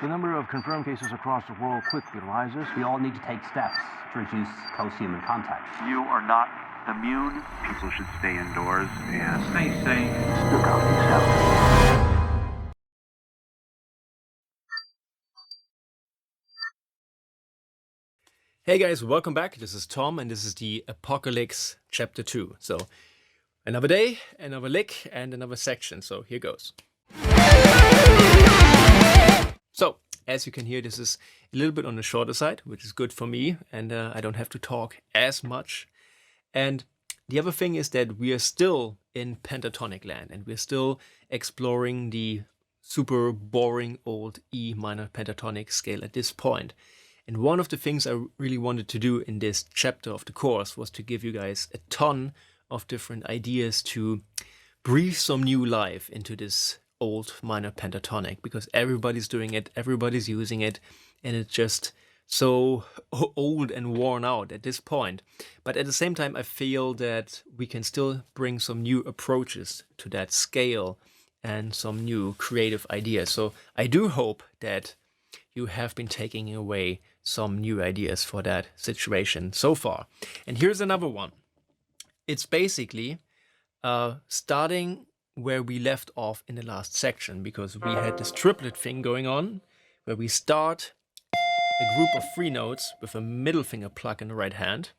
The number of confirmed cases across the world quickly rises. We all need to take steps to reduce close human contact. You are not immune. People should stay indoors and stay safe. Look out yourself. Hey guys, welcome back. This is Tom and this is the ApocaLICKse Chapter 2. So, another day, another lick, and another section. So, here goes. So, as you can hear, this is a little bit on the shorter side, which is good for me, and I don't have to talk as much. And the other thing is that we are still in pentatonic land, and we're still exploring the super boring old E minor pentatonic scale at this point. And one of the things I really wanted to do in this chapter of the course was to give you guys a ton of different ideas to breathe some new life into this old minor pentatonic, because everybody's doing it, everybody's using it, and it's just so old and worn out at this point. But at the same time, I feel that we can still bring some new approaches to that scale and some new creative ideas. So I do hope that you have been taking away some new ideas for that situation so far. And here's another one. It's basically starting where we left off in the last section, because we had this triplet thing going on where we start a group of 3 notes with a middle finger pluck in the right hand,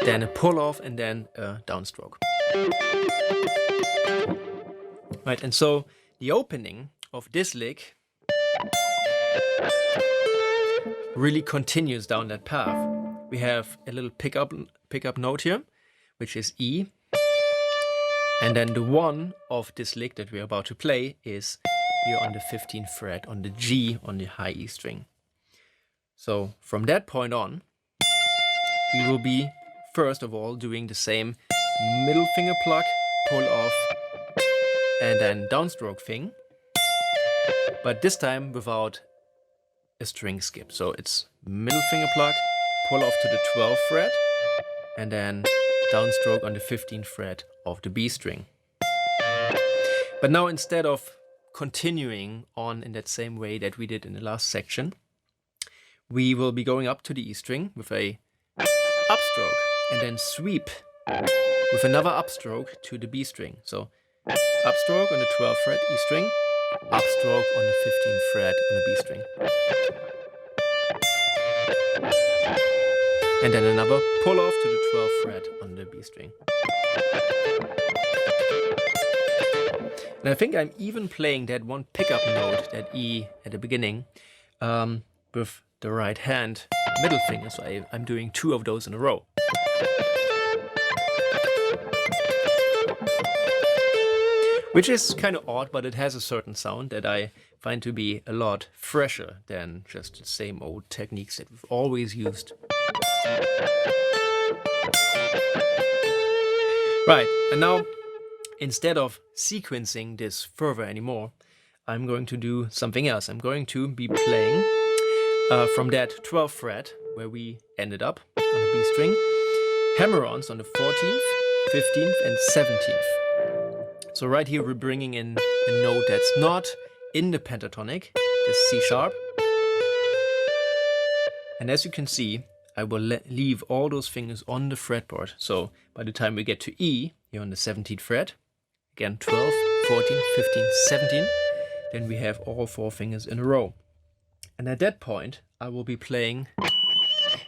then a pull off, and then a downstroke. Right, and so the opening of this lick really continues down that path. We have a little pickup note here, which is E. And then the 1 of this lick that we're about to play is here on the 15th fret on the G on the high E string. So from that point on, we will be first of all doing the same middle finger pluck, pull off, and then downstroke thing, but this time without a string skip. So it's middle finger pluck, pull off to the 12th fret, and then downstroke on the 15th fret of the B string. But now, instead of continuing on in that same way that we did in the last section, we will be going up to the E string with a upstroke and then sweep with another upstroke to the B string. So upstroke on the 12th fret E string, upstroke on the 15th fret on the B string. And then another pull off to the 12th fret on the B string. And I think I'm even playing that one pickup note, that E at the beginning, with the right hand middle finger. So I'm doing 2 of those in a row. Which is kind of odd, but it has a certain sound that I find to be a lot fresher than just the same old techniques that we've always used. Right, and now, instead of sequencing this further anymore, I'm going to do something else. I'm going to be playing from that 12th fret where we ended up on the B string, hammer-ons on the 14th, 15th, and 17th. So right here we're bringing in a note that's not in the pentatonic, the C sharp. And as you can see, I will leave all those fingers on the fretboard. So by the time we get to E, here on the 17th fret, again 12, 14, 15, 17, then we have all 4 fingers in a row. And at that point, I will be playing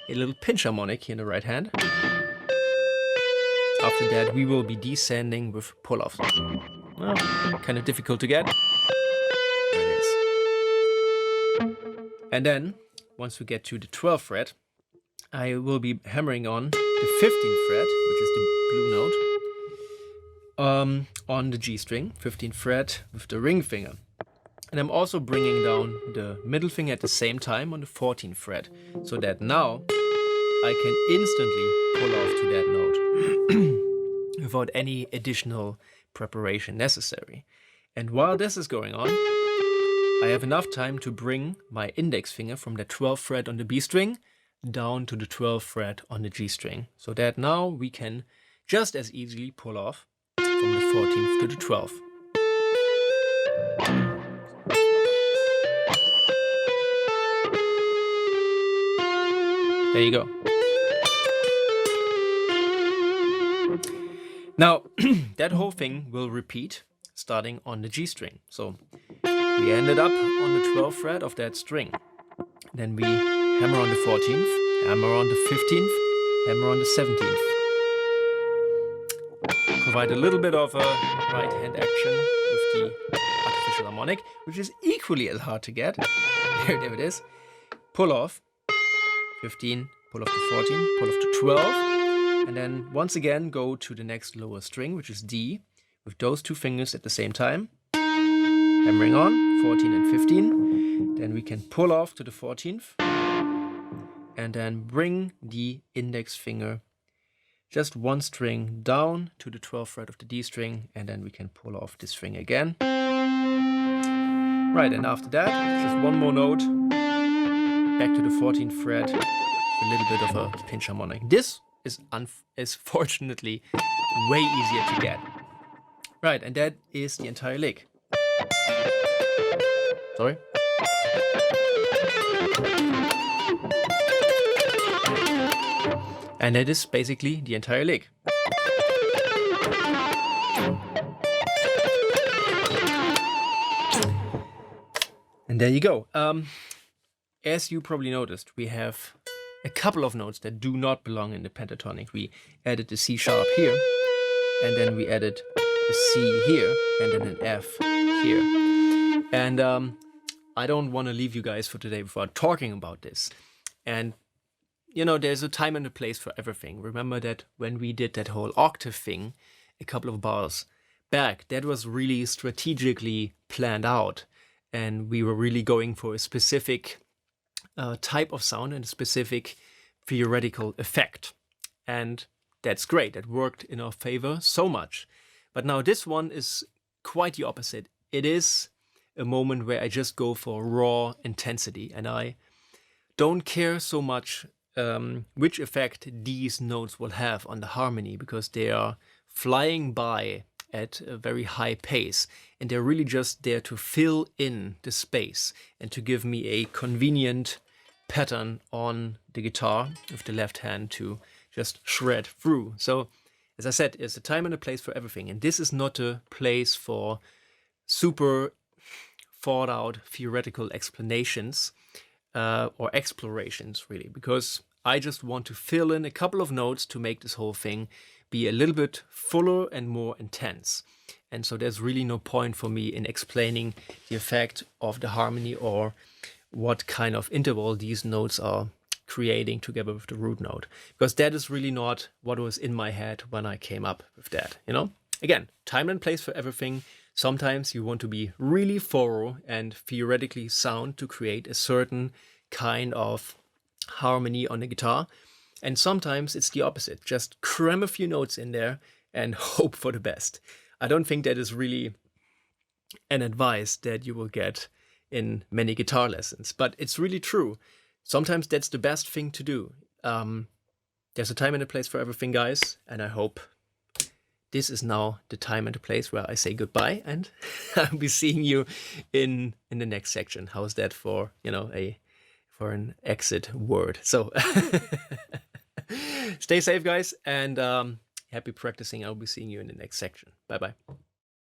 a little pinch harmonic here in the right hand. After that, we will be descending with pull-offs. Well, kind of difficult to get. There it is. And then, once we get to the 12th fret, I will be hammering on the 15th fret, which is the blue note, on the G string, 15th fret with the ring finger. And I'm also bringing down the middle finger at the same time on the 14th fret, so that now I can instantly pull off to that note without any additional preparation necessary. And while this is going on, I have enough time to bring my index finger from the 12th fret on the B string down to the 12th fret on the G string, so that now we can just as easily pull off from the 14th to the 12th. There you go. Now, that whole thing will repeat starting on the G string. So we ended up on the 12th fret of that string. Then we hammer on the 14th, hammer on the 15th, hammer on the 17th. Provide a little bit of a right hand action with the artificial harmonic, which is equally as hard to get. There it is. Pull off 15, pull off to 14, pull off to 12, and then once again go to the next lower string, which is D, with those two fingers at the same time, hammering on 14 and 15. Then we can pull off to the 14th, and then bring the index finger just one string down to the 12th fret of the D string, and then we can pull off this string again. Right, and after that, just one more note, back to the 14th fret, a little bit of a pinch harmonic. This is fortunately way easier to get. Right, and that is the entire lick. Sorry. And that is basically the entire lick. And there you go. As you probably noticed, we have a couple of notes that do not belong in the pentatonic. We added the C sharp here, and then we added the C here, and then an F here. And I don't want to leave you guys for today without talking about this. And you know, there's a time and a place for everything. Remember that when we did that whole octave thing a couple of bars back, that was really strategically planned out. And we were really going for a specific type of sound and a specific theoretical effect. And that's great. That worked in our favor so much. But now this one is quite the opposite. It is a moment where I just go for raw intensity. And I don't care so much which effect these notes will have on the harmony, because they are flying by at a very high pace, and they're really just there to fill in the space and to give me a convenient pattern on the guitar with the left hand to just shred through. So as I said, there's a time and a place for everything, and this is not a place for super thought out theoretical explanations or explorations, really, because I just want to fill in a couple of notes to make this whole thing be a little bit fuller and more intense. And so there's really no point for me in explaining the effect of the harmony or what kind of interval these notes are creating together with the root note, because that is really not what was in my head when I came up with that, you know? Again, time and place for everything. Sometimes you want to be really thorough and theoretically sound to create a certain kind of harmony on the guitar. And sometimes it's the opposite. Just cram a few notes in there and hope for the best. I don't think that is really an advice that you will get in many guitar lessons, but it's really true. Sometimes that's the best thing to do. There's a time and a place for everything, guys, and I hope this is now the time and the place where I say goodbye, and I'll be seeing you in the next section. How's that for, you know, for an exit word? So stay safe, guys, and happy practicing. I'll be seeing you in the next section. Bye-bye.